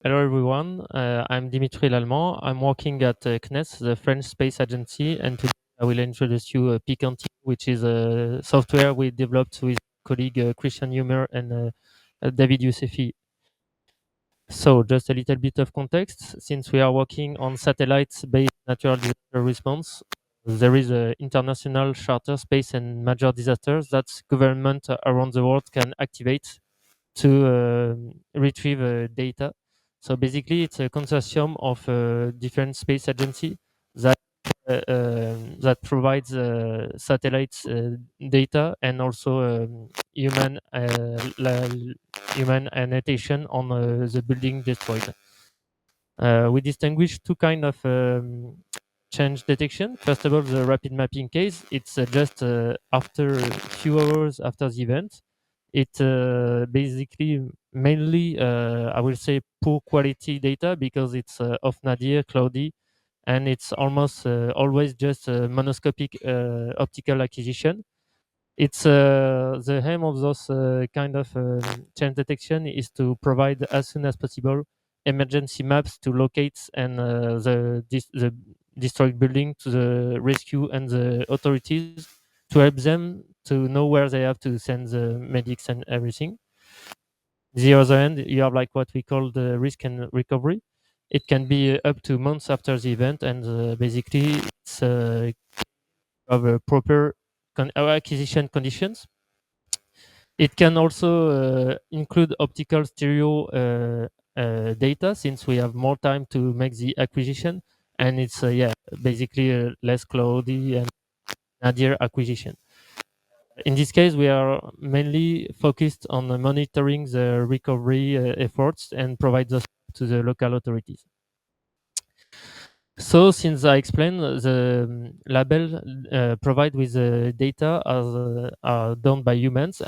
Hello everyone, I'm Dimitri Lallement. I'm working at CNES, the French Space Agency, and today I will introduce you PICANTEO, which is a software we developed with colleague Christian Humer and David Youssefi. So just a little bit of context, since we are working on satellites-based natural disaster response, there is an international charter space and major disasters that government around the world can activate to retrieve data. So basically, it's a consortium of different space agencies that that provides satellites data and also human annotation on the building destroyed. We distinguish two kind of change detection. First of all, the rapid mapping case. It's just after a few hours after the event. It basically mainly, I will say, poor quality data because it's off nadir, cloudy, and it's almost always just a monoscopic optical acquisition. It's the aim of those kind of change detection is to provide as soon as possible emergency maps to locate and the destroyed building to the rescue and the authorities to help them to know where they have to send the medics and everything. The other end, you have like what we call the risk and recovery. It can be up to months after the event, and basically it's of proper acquisition conditions. It can also include optical stereo data since we have more time to make the acquisition, and it's yeah basically less cloudy and nadir acquisition. In this case, we are mainly focused on monitoring the recovery efforts and provide those to the local authorities. So, since I explained, the label provide with the data as are done by humans.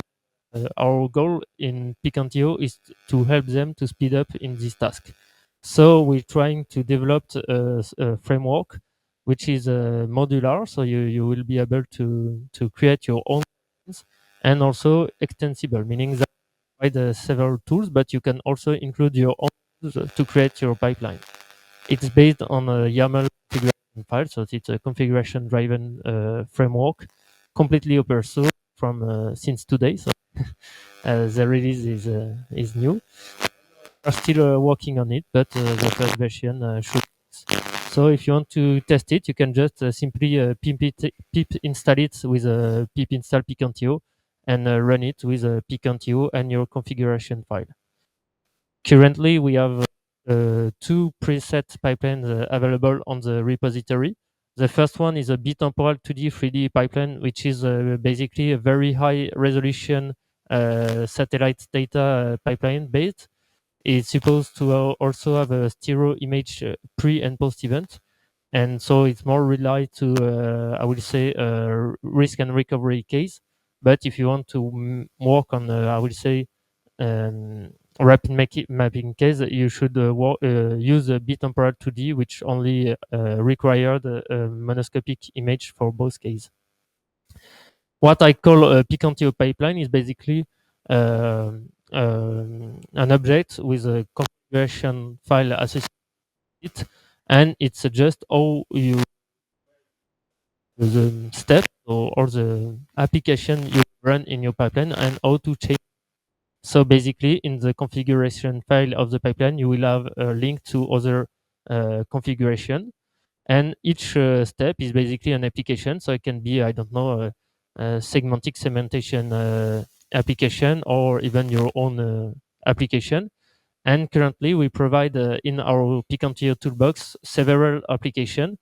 Our goal in PICANTEO is to help them to speed up in this task. So we're trying to develop a framework which is modular, so you will be able to create your own things, and also extensible, meaning that you provide several tools, but you can also include your own tools to create your pipeline. It's based on a YAML configuration file, so it's a configuration-driven framework, completely open source from since today. So the release is new. We're still working on it, but the first version should. So if you want to test it, you can just simply pip install it with a pip install PICANTEO and run it with a PICANTEO and your configuration file. Currently, we have two preset pipelines available on the repository. The first one is a bitemporal 2D, 3D pipeline, which is basically a very high resolution satellite data pipeline based. It's supposed to also have a stereo image pre and post event. And so it's more relied to, I would say, risk and recovery case. But if you want to work on, I would say, rapid mapping case, you should use a bitemporal 2D, which only required a monoscopic image for both cases. What I call a PICANTEO pipeline is basically an object with a configuration file associated with it, and it's just how you the steps or the application you run in your pipeline and how to change. So basically, in the configuration file of the pipeline, you will have a link to other configuration, and each step is basically an application. So it can be, I don't know, a segmentic segmentation application or even your own application. And currently, we provide in our PICANTEO toolbox several applications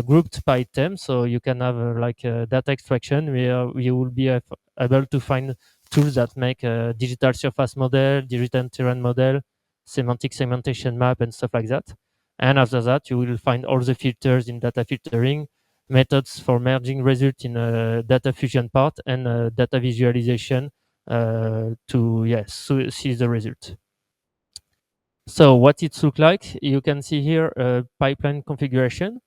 grouped by theme. So you can have like data extraction where you will be able to find tools that make digital surface model, digital terrain model, semantic segmentation map, and stuff like that. And after that, you will find all the filters in data filtering, methods for merging result in a data fusion part, and data visualization to see the result. So what it looks like, you can see here pipeline configuration.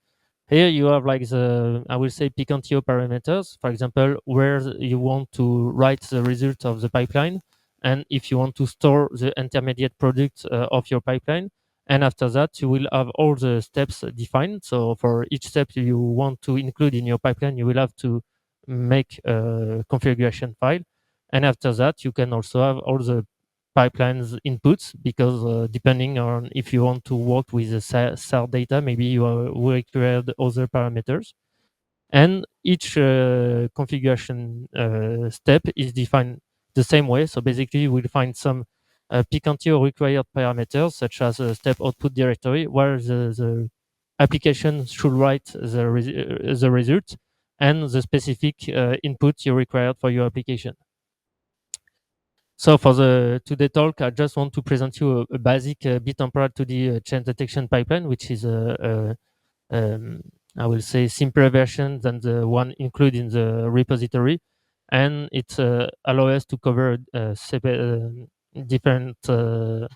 Here you have like the, I will say, PICANTEO parameters. For example, where you want to write the result of the pipeline and if you want to store the intermediate product of your pipeline. And after that, you will have all the steps defined. So for each step you want to include in your pipeline, you will have to make a configuration file. And after that, you can also have all the pipelines inputs, because depending on if you want to work with the SAR data, maybe you will require the other parameters. And each configuration step is defined the same way. So basically, we'll find some PICANTEO required parameters, such as a step output directory, where the application should write the result, and the specific input you required for your application. So for the today talk, I just want to present you a basic bit temporal to the change detection pipeline, which is I will say simpler version than the one included in the repository, and it allows us to cover different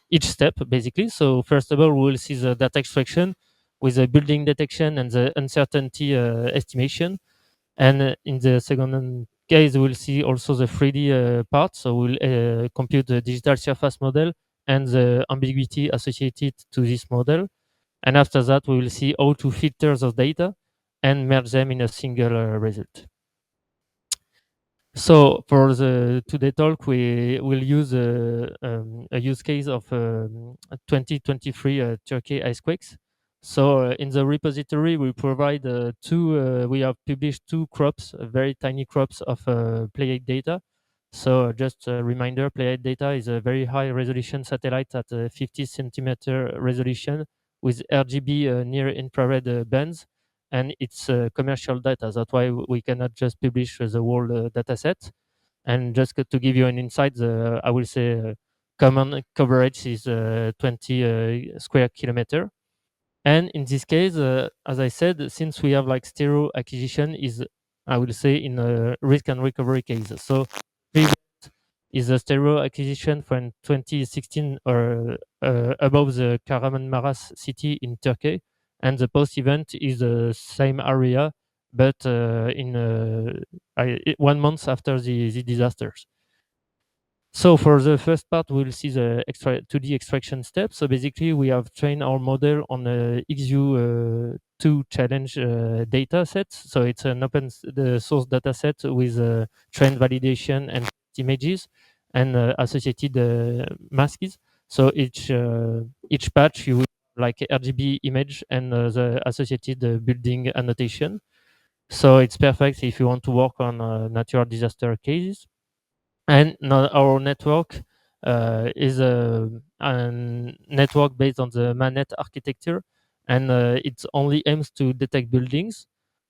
each step basically. So first of all, we will see the data extraction with the building detection and the uncertainty estimation. And in the second case, we'll see also the 3D part. So we'll compute the digital surface model and the ambiguity associated to this model. And after that, we will see how to filter those data and merge them in a single result. So for the today talk, we will use a use case of 2023 Turkey icequakes. So in the repository, we provide we have published two crops, very tiny crops of Pleiade data. So just a reminder, Pleiade data is a very high resolution satellite at 50 centimeter resolution with RGB near infrared bands, and it's commercial data. That's why we cannot just publish the whole data set. And just to give you an insight, I will say common coverage is 20 square kilometer. And in this case, as I said, since we have like stereo acquisition is, I will say, in a risk and recovery case. So is a stereo acquisition from 2016 or above the Kahramanmaraş city in Turkey, and the post event is the same area, but in 1 month after the disasters. So for the first part, we'll see the 2D extraction step. So basically, we have trained our model on a XView 2 challenge data set. So it's an open the source data set with trend validation and images and associated masks. So each patch you will have like a RGB image and the associated building annotation. So it's perfect if you want to work on natural disaster cases. And now our network is a network based on the MANET architecture, and it only aims to detect buildings.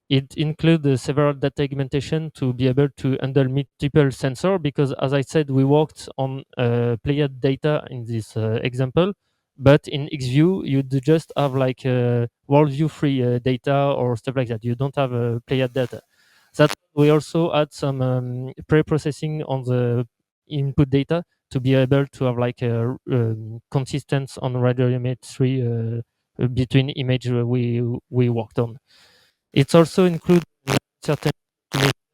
It includes several data augmentation to be able to handle multiple sensors, because as I said, we worked on Pleiade data in this example, but in XView, you do just have like worldview free data or stuff like that. You don't have Pleiade data. That we also add some pre-processing on the input data to be able to have like a consistence on radiometry between image we worked on. It's also include certain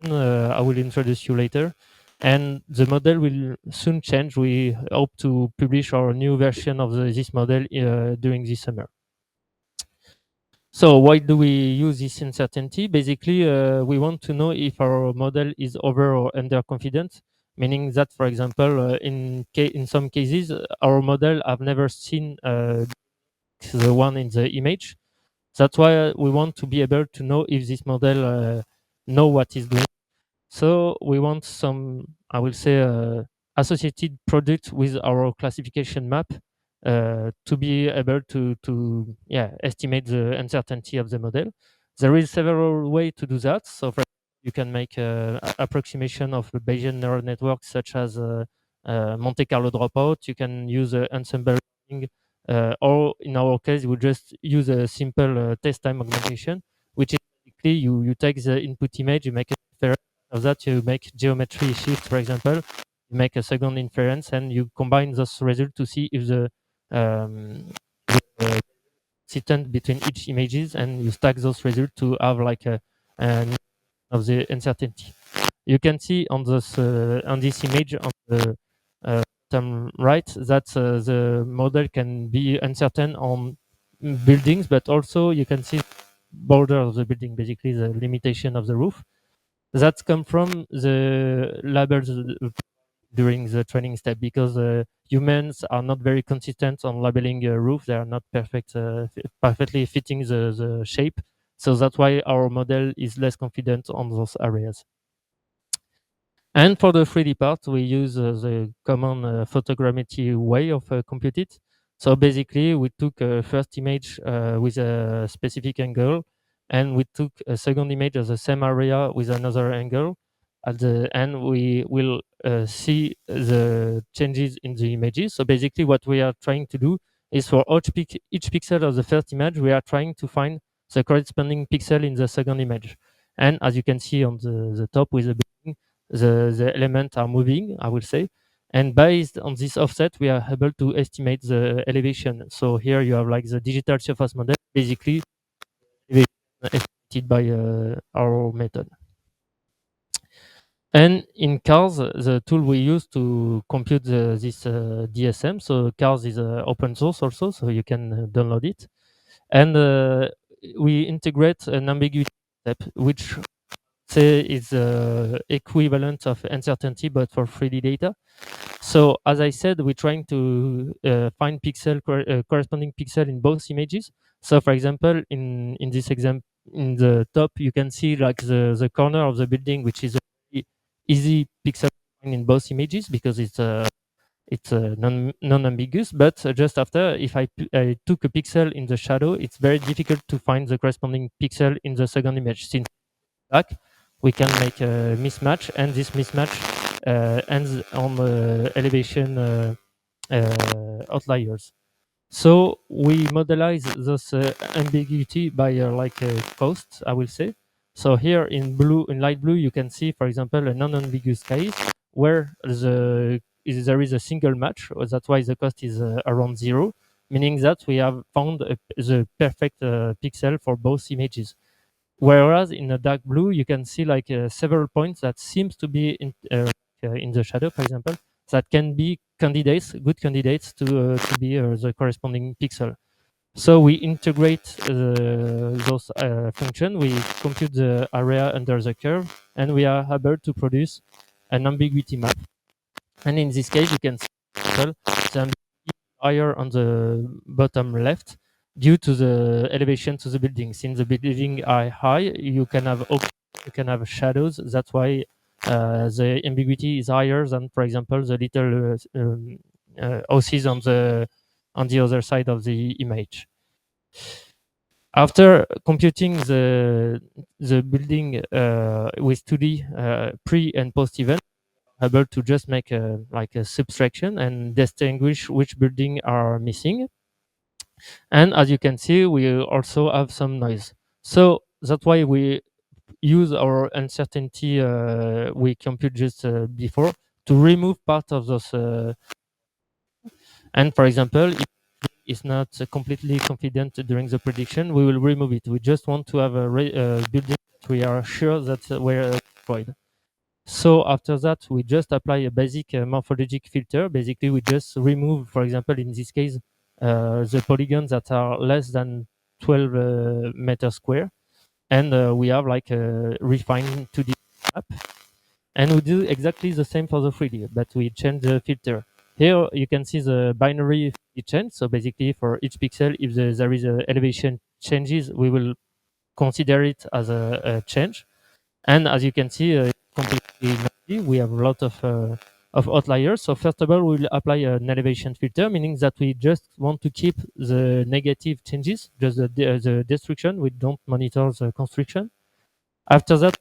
I will introduce you later, and the model will soon change. We hope to publish our new version of this model during this summer. So why do we use this uncertainty? Basically, we want to know if our model is over or under confident, meaning that, for example, in some cases, our model have never seen the one in the image. That's why we want to be able to know if this model know what is doing. So we want some, I will say, associated product with our classification map to be able to estimate the uncertainty of the model. There is several ways to do that. So for example, you can make approximation of a Bayesian neural network, such as Monte Carlo dropout. You can use ensemble learning, or in our case, we just use a simple test time augmentation, which is basically you take the input image, you make a of that, you make geometry shift, for example, you make a second inference, and you combine those results to see if um, the consistent between each images, and you stack those results to have like an of the uncertainty. You can see on this image on the right, that the model can be uncertain on buildings, but also you can see border of the building, basically the limitation of the roof. That come from the labels during the training step, because humans are not very consistent on labeling a roof. They are not perfectly fitting the shape. So that's why our model is less confident on those areas. And for the 3D part, we use the common photogrammetry way of compute it. So basically, we took a first image with a specific angle, and we took a second image of the same area with another angle. At the end, we will see the changes in the images. So basically, what we are trying to do is for each pixel of the first image, we are trying to find the corresponding pixel in the second image. And as you can see on the top with the building, the elements are moving, I will say. And based on this offset, we are able to estimate the elevation. So here you have like the digital surface model, basically elevation estimated by our method. And in CARS, the tool we use to compute this DSM, so CARS is open source also, so you can download it. And we integrate an ambiguity step, which say is equivalent of uncertainty, but for 3D data. So as I said, we're trying to find corresponding pixel in both images. So for example, in this example, in the top, you can see like the corner of the building, which is a very easy pixel to find in both images because it's non-ambiguous. But just after, if I took a pixel in the shadow, it's very difficult to find the corresponding pixel in the second image. Since back, we can make a mismatch, and this mismatch ends on elevation outliers. So we modelize this ambiguity by like cost, I will say. So here in blue, in light blue, you can see, for example, a non-ambiguous case where there is a single match. That's why the cost is around 0, meaning that we have found the perfect pixel for both images. Whereas in the dark blue, you can see like several points that seems to be in the shadow, for example, that can be candidates, good candidates to be the corresponding pixel. So we integrate those functions, we compute the area under the curve, and we are able to produce an ambiguity map. And in this case, you can see the ambiguity higher on the bottom left due to the elevation to the building. Since the building are high, you can have shadows. That's why the ambiguity is higher than, for example, the little houses on the other side of the image. After computing the building with 2D pre and post event, able to just make like a subtraction and distinguish which building are missing. And as you can see, we also have some noise. So that's why we use our uncertainty we compute just before to remove part of those. And for example, if it's not completely confident during the prediction, we will remove it. We just want to have a building that we are sure that we're destroyed. So after that, we just apply a basic morphologic filter. Basically, we just remove, for example, in this case, the polygons that are less than 12 meters square. And we have like a refined 2D map. And we do exactly the same for the 3D, but we change the filter. Here you can see the binary change. So basically, for each pixel, if there is a elevation changes, we will consider it as a change. And as you can see, completely noisy. We have a lot of outliers. So first of all, we'll apply an elevation filter, meaning that we just want to keep the negative changes, just the destruction. We don't monitor the construction. After that,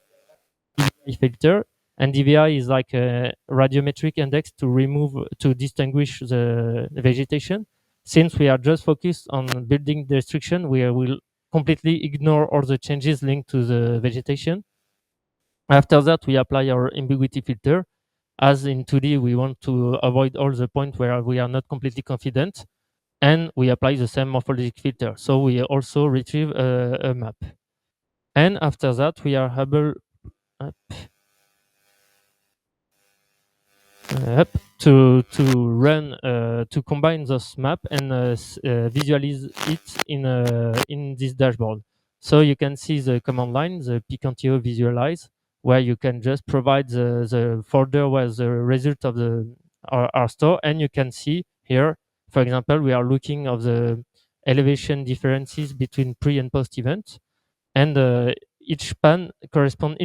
DVI filter, and DVI is like a radiometric index to distinguish the vegetation. Since we are just focused on building destruction, we will completely ignore all the changes linked to the vegetation. After that, we apply our ambiguity filter. As in 2D, we want to avoid all the points where we are not completely confident, and we apply the same morphologic filter. So we also retrieve a map. And after that, we are able, up, up. run to combine those map and visualize it in this dashboard. So you can see the command line, the PICANTEO visualize, where you can just provide the folder with the result of our store, and you can see here, for example, we are looking of the elevation differences between pre and post event, and each panel correspond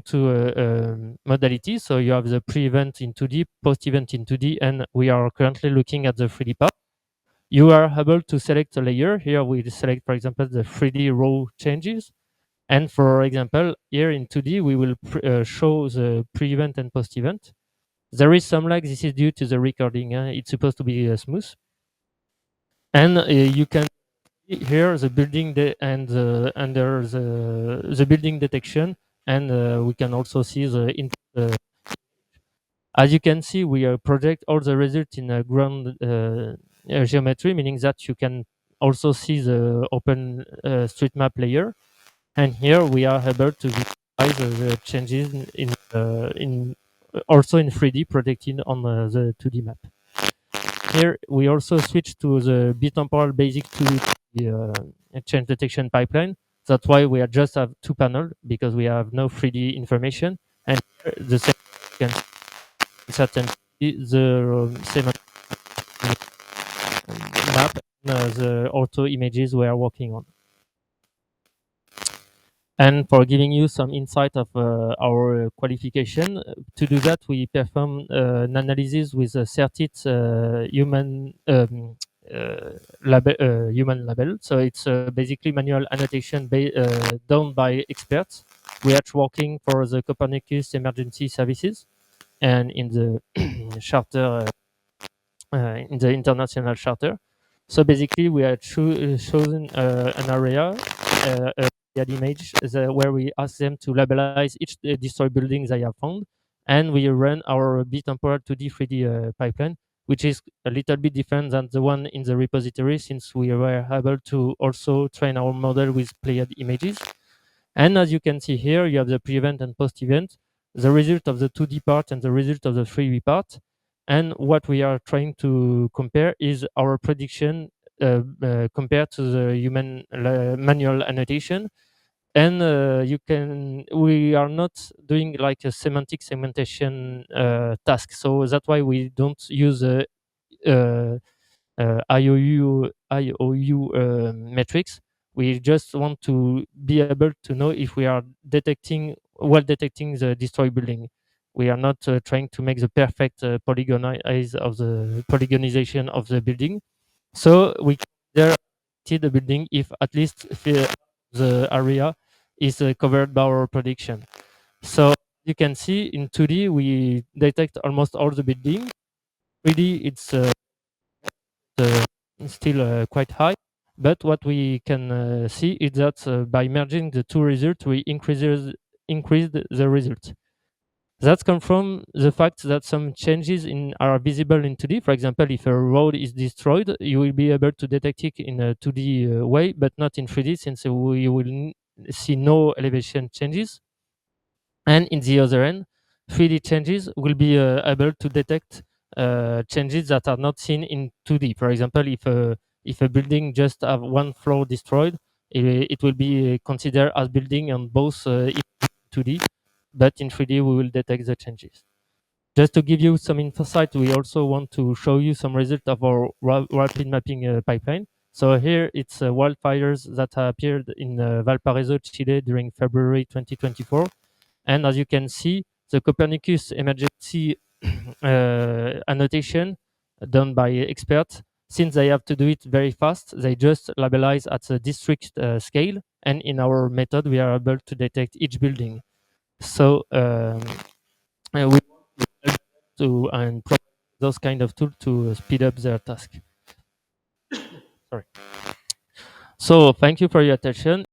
to a modality. So you have the pre-event in 2D, post-event in 2D, and we are currently looking at the 3D part. You are able to select a layer. Here we select, for example, the 3D row changes. And for example, here in 2D, we will show the pre-event and post-event. There is some lag. This is due to the recording. It's supposed to be smooth. And you can here the building and under the building detection, and we can also see as you can see, we project all the results in a ground geometry, meaning that you can also see the open street map layer, and here we are able to visualize the changes in also in 3D projected on the 2D map. Here we also switch to the bitemporal basic to the change detection pipeline. That's why we are just have two panels, because we have no 3D information. And here the same can certainly the same map and the auto images we are working on. And for giving you some insight of our qualification, to do that, we perform an analysis with a certain human label. So it's basically manual annotation done by experts. We are working for the Copernicus Emergency Services and in the charter, in the international charter. So basically, we are chosen an area, an image where we ask them to labelize each destroyed building they have found, and we run our bitemporal 2D 3D pipeline, which is a little bit different than the one in the repository, since we were able to also train our model with played images. And as you can see here, you have the pre-event and post-event, the result of the 2D part and the result of the 3D part. And what we are trying to compare is our prediction compared to the human manual annotation. And we are not doing like a semantic segmentation task. So that's why we don't use uh, IOU metrics. We just want to be able to know if we are detecting the destroyed building. We are not trying to make the perfect polygonization of the building. So we consider the building if at least the area is covered by our prediction. So you can see in 2D we detect almost all the building. 3D it's uh, still quite high. But what we can see is that by merging the two results, we increased the result. That comes from the fact that some changes are visible in 2D. For example, if a road is destroyed, you will be able to detect it in a 2D way, but not in 3D, since you will see no elevation changes. And in the other end, 3D changes will be able to detect changes that are not seen in 2D. For example, if a building just have one floor destroyed, it will be considered as building on both in 2D, but in 3D we will detect the changes. Just to give you some insight, we also want to show you some result of our rapid mapping pipeline. So here it's wildfires that appeared in Valparaiso, Chile during February 2024. And as you can see, the Copernicus emergency annotation done by experts, since they have to do it very fast, they just labelize at the district scale. And in our method, we are able to detect each building. So we to and provide those kind of tools to speed up their task. Sorry. So thank you for your attention.